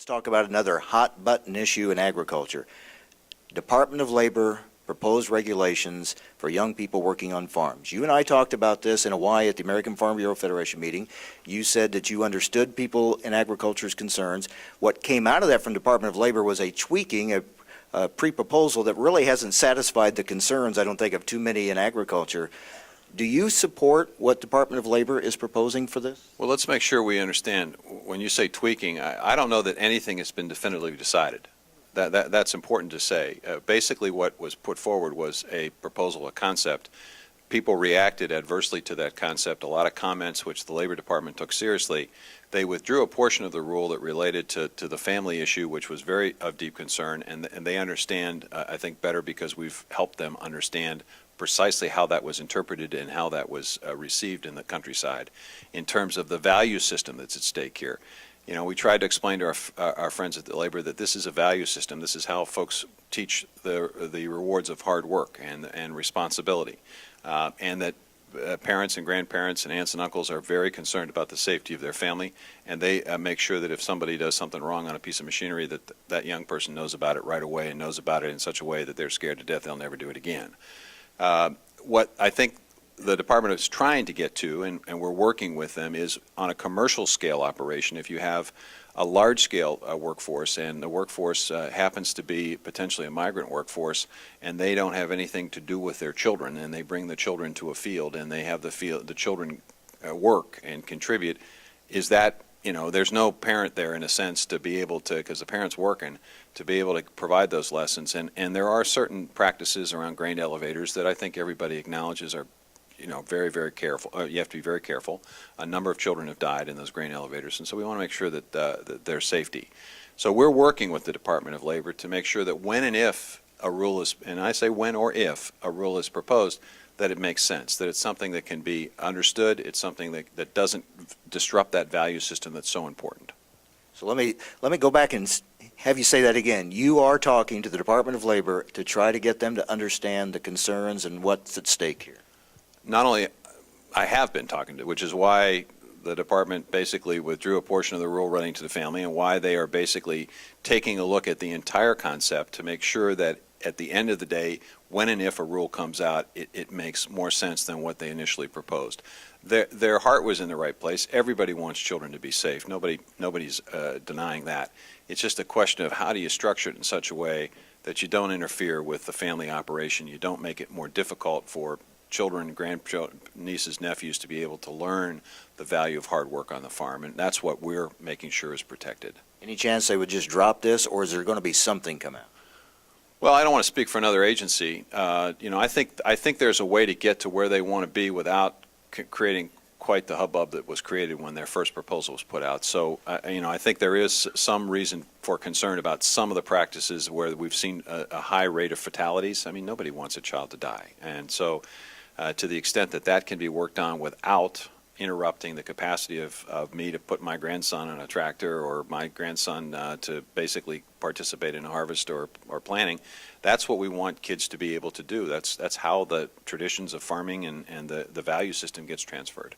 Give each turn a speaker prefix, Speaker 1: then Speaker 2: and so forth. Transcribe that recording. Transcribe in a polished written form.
Speaker 1: talk about another hot button issue in agriculture. Department of Labor proposed regulations for young people working on farms. You and I talked about this in Hawaii at the American Farm Bureau Federation meeting. You said that you understood people in agriculture's concerns. What came out of that from Department of Labor was a tweaking, a pre-proposal that really hasn't satisfied the concerns, I don't think, of too many in agriculture. Do you support what Department of Labor is proposing for this?
Speaker 2: Well, let's make sure we understand. When you say tweaking, I don't know that anything has been definitively decided. That's important to say. Basically, what was put forward was a proposal, a concept. People reacted adversely to that concept. A lot of comments, which the Labor Department took seriously. They withdrew a portion of the rule that related to the family issue, which was very of deep concern, and they understand, I think, better because we've helped them understand precisely how that was interpreted and how that was received in the countryside in terms of the value system that's at stake here. You know, we tried to explain to our friends at the Labor that this is a value system. This is how folks teach the rewards of hard work and responsibility, and that parents and grandparents and aunts and uncles are very concerned about the safety of their family, and they make sure that if somebody does something wrong on a piece of machinery, that young person knows about it right away and knows about it in such a way that they're scared to death they'll never do it again. What I think the department is trying to get to, and we're working with them, is on a commercial scale operation. If you have a large scale workforce, and the workforce happens to be potentially a migrant workforce, and they don't have anything to do with their children, and they bring the children to a field, and they have the children work and contribute, is that, you know, there's no parent there in a sense to be able to, because the parent's working, to be able to provide those lessons. And there are certain practices around grain elevators that I think everybody acknowledges are, you know, very, very careful. You have to be very careful. A number of children have died in those grain elevators, and so we want to make sure that there's safety. So we're working with the Department of Labor to make sure that when and if a rule is, and I say when or if a rule is proposed, that it makes sense, that it's something that can be understood, it's something that doesn't disrupt that value system that's so important.
Speaker 1: So let me go back and have you say that again. You are talking to the Department of Labor to try to get them to understand the concerns and what's at stake here.
Speaker 2: Not only I have been talking to, which is why the department basically withdrew a portion of the rule running to the family, and why they are basically taking a look at the entire concept to make sure that at the end of the day, when and if a rule comes out, it makes more sense than what they initially proposed. Their heart was in the right place. Everybody wants children to be safe. Nobody's denying that. It's just a question of how do you structure it in such a way that you don't interfere with the family operation. You don't make it more difficult for children, grandchildren, nieces, nephews to be able to learn the value of hard work on the farm, and that's what we're making sure is protected.
Speaker 1: Any chance they would just drop this, or is there going to be something come out?
Speaker 2: Well, I don't want to speak for another agency. You know, I think there's a way to get to where they want to be without creating quite the hubbub that was created when their first proposal was put out. So, you know, I think there is some reason for concern about some of the practices where we've seen a high rate of fatalities. I mean, nobody wants a child to die, and so to the extent that that can be worked on without interrupting the capacity of me to put my grandson on a tractor, or my grandson to basically participate in a harvest or planting, that's what we want kids to be able to do. That's how the traditions of farming and the value system gets transferred.